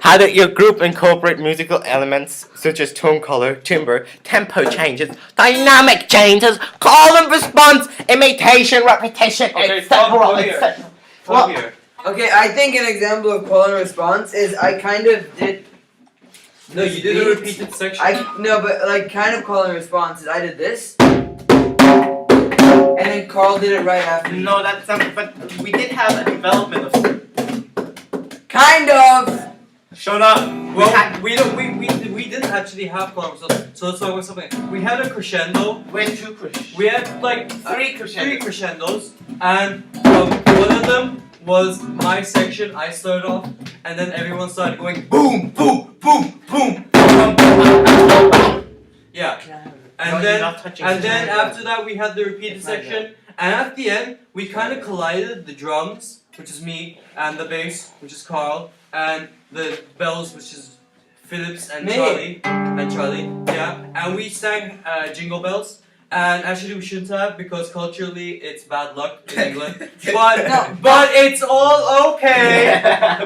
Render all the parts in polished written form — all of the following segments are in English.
How did your group incorporate musical elements such as tone color, timbre, tempo changes, dynamic changes, call and response, imitation, repetition, Okay, etc. here. Well, Here. Okay, I think an example of call and response is I kind of did. No, you did a repeated section. But like kind of call and response is I did this, and then Carl did it right after. no, that's something. But we did have a development of. Kind of. Shut up. Well, we didn't actually have columns, so let's talk about something. We had a crescendo. We had two crescendos. We had like Three crescendos. three crescendos, and one of them was my section. I started off, and then everyone started going boom, boom, boom, boom. Yeah, and then after that we had the repeated section, and at the end we kind of collided the drums, which is me, and the bass, which is Carl, and the bells, which is Phillips and Me. Charlie, yeah, and we sang Jingle Bells. And actually we shouldn't have because culturally it's bad luck in England. But but it's all okay.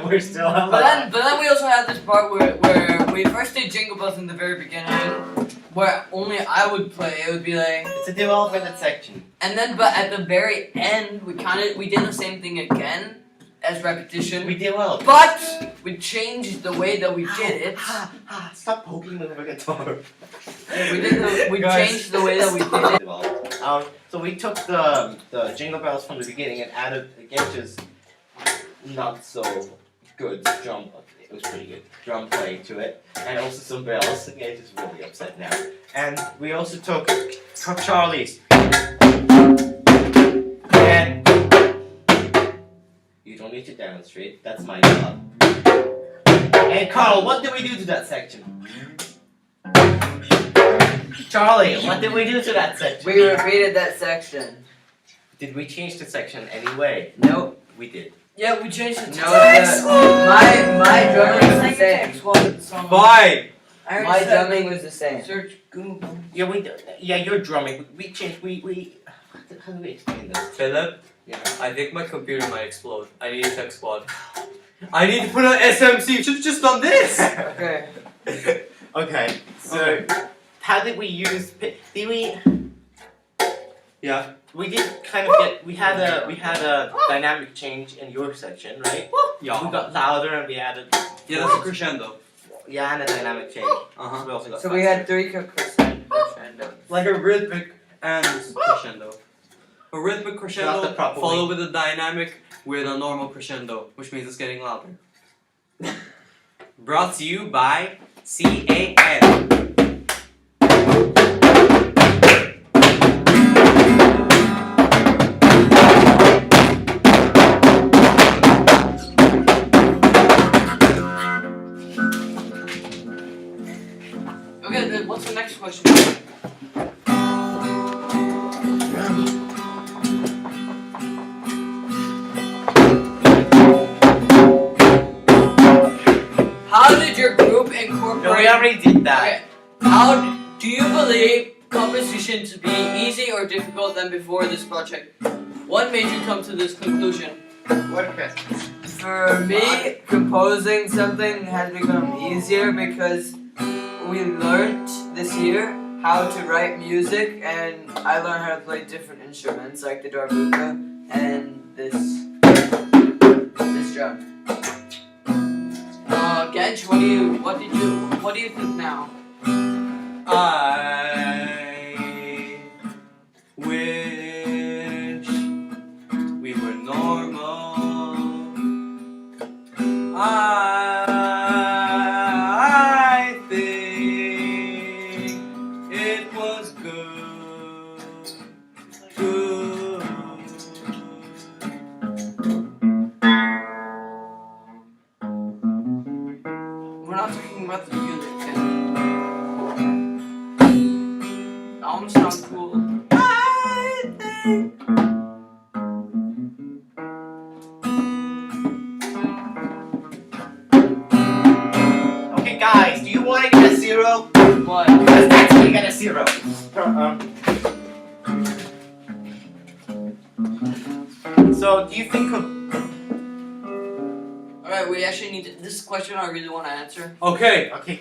We're still But then we also had this part where we first did Jingle Bells in the very beginning, where only I would play. It would be like, It's a development section. and then but at the very end we did the same thing again as repetition. We developed. But we changed the way that we did it. Stop poking with the guitar. We changed the way that we did it. So we took the Jingle Bells from the beginning and added Gench's not so good drum. It was pretty good drum playing to it, and also some bells. Gench is really upset now. And we also took Charlie's. And you don't need to demonstrate. That's my job. And Carl, what did we do to that section? Charlie, what did we do to that section? We repeated that section. Did we change the section anyway? Nope. We did. Yeah, we changed it to No, my drumming was the same. Fine. My drumming was the same. Search Google. Yeah, we did. Yeah, you're drumming. We changed. How do we explain this? Philip, Yeah. I think my computer might explode. I need a tech squad. I need to put on SMC. You should have just done this. Okay. Okay. So, how did we use? Did we? Yeah. We did kind of get. We had a dynamic change in your section, right? Yeah. We got louder and we added. Yeah, that's a crescendo. Yeah, and a dynamic change. Uh-huh. We also got. So we had three crescendos. Like a rhythmic and crescendo. A rhythmic Not crescendo the proper followed with a dynamic with a normal crescendo, which means it's getting louder. Brought to you by CAN. Okay, then what's the next question? How did your group incorporate? No, we already did that. Okay. How do you believe composition to be easy or difficult than before this project? What made you come to this conclusion? What questions? For me, composing something has become easier because we learned this year how to write music, and I learned how to play different instruments like the darbuka and this drum. Gench, what do you think now? I wish we were normal. I think it was good. We're not talking about the music. It almost sounds cool. I think. Okay, guys, do you want to get a 0? What? Because that's when you get a 0. So, do you think Right, we actually need to, this question I really want to answer. Okay. Okay,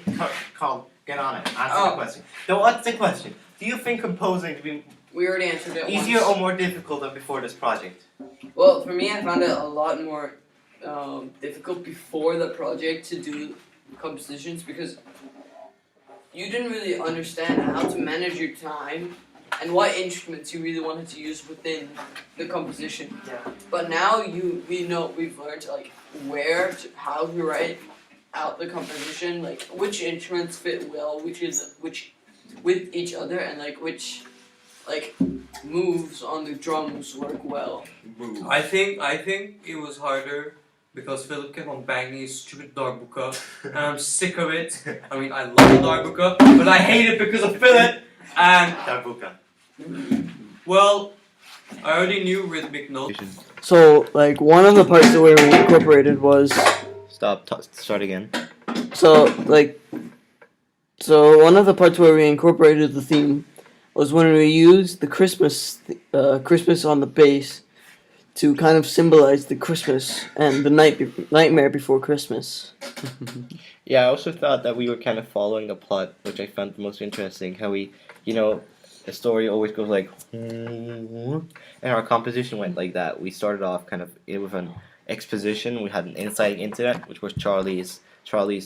Carl, get on it. Answer Oh. the question. So what's the question? Do you think composing to be We already answered it easier once. or more difficult than before this project? Well, for me, I found it a lot more difficult before the project to do compositions because you didn't really understand how to manage your time and what instruments you really wanted to use within the composition. Yeah. But now we've learned like how to write out the composition, like which instruments fit well, which with each other, and like which like moves on the drums work well. I think it was harder because Philip kept on banging his stupid darbuka, and I'm sick of it. I mean, I love the darbuka, but I hate it because of Philip. And Darbuka. well, I already knew rhythmic notes. So, like, one of the parts that we incorporated was Start again. so one of the parts where we incorporated the theme was when we used the Christmas on the bass to kind of symbolize the Christmas and the nightmare before Christmas. Yeah, I also thought that we were kind of following a plot, which I found the most interesting. How we, the story always goes like, and our composition went like that. We started off kind of with an exposition. We had an insight into it, which was Charlie's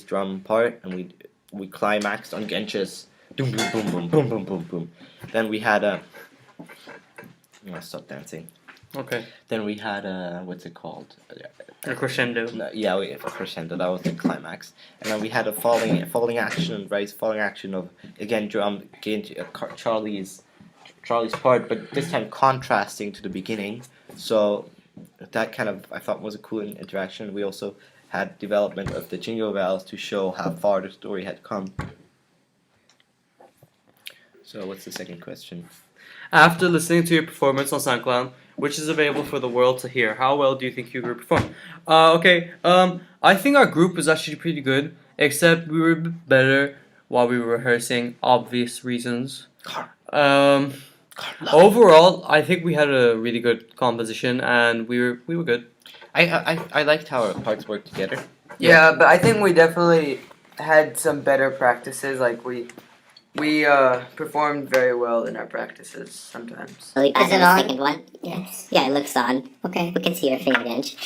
drum part, and we climaxed on Gench's boom boom boom boom boom boom boom boom. Then we had a. I'm gonna stop dancing. Okay. Then we had a what's it called? A crescendo. No, yeah, we had a crescendo. That was the climax, and then we had a falling action, right? Falling action of again Charlie's part, but this time contrasting to the beginning. So that kind of I thought was a cool interaction. We also had development of the jingle bells to show how far the story had come. So what's the second question? After listening to your performance on SoundCloud, which is available for the world to hear, how well do you think you performed? Okay. I think our group was actually pretty good, except we were a bit better while we were rehearsing. Obvious reasons. Overall, I think we had a really good composition, and we were good. I liked how our parts worked together. Yeah, but I think we definitely had some better practices. Like we performed very well in our practices sometimes. Is Is it it on? the second one? Yes. Yeah, it looks on. Okay. We can see your finger inch.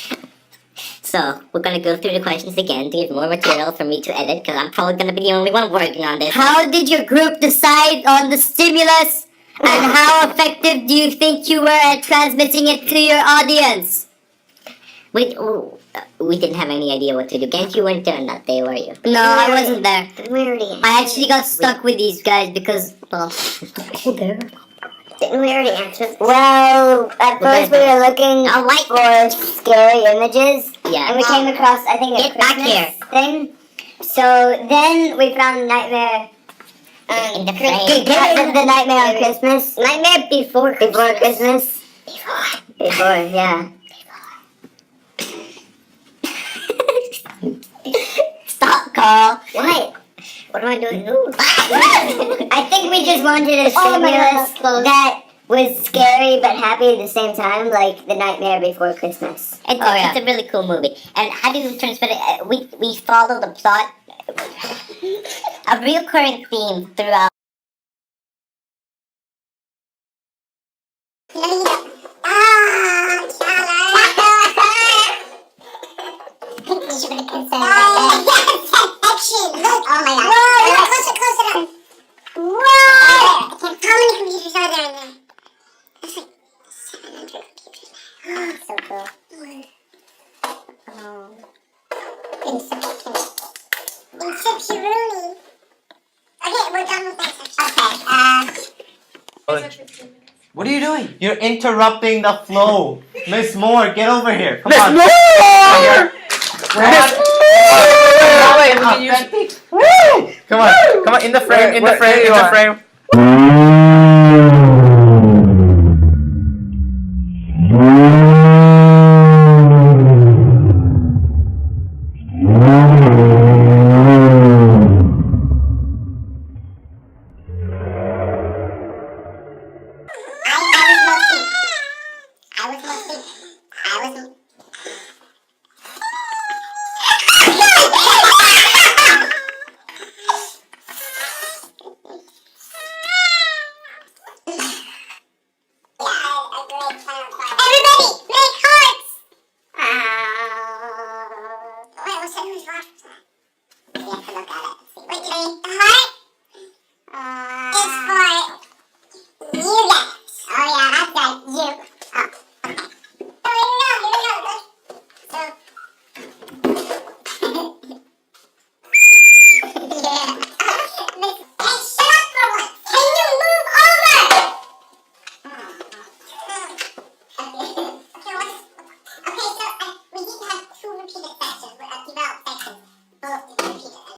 So, we're gonna go through the questions again to give more material for me to edit, because I'm probably gonna be the only one working on this. How did your group decide on the stimulus, and how effective do you think you were at transmitting it to your audience? We didn't have any idea what to do. Genki, you weren't there on that day, were you? No, I wasn't there. I actually got stuck with these guys because, well... Didn't we already answer? Well, at first we were looking for scary images. Yeah. And we came across, I think, a Get back Christmas here. thing. So then we found Nightmare. In the The Nightmare on Christmas. Nightmare Before Before Christmas. Before, yeah. Stop, Carl. What? What am I doing? I think we just wanted a stimulus that was scary but happy at the same time, like The Nightmare Before Christmas. It's a really cool movie. And how do you transmit it? We follow the plot. A recurring theme throughout. Action! Look! Oh my god. Whoa! Closer! Whoa! I can't. How many computers are there in there? That's like 700 computers. So cool. Insecurity. Okay, we're done with that section. What are you doing? You're interrupting the flow. Miss Moore, get over here. Come on. Moore! Wait, we can use Come on, in the frame, in the frame, in the frame. I was mostly repeat it.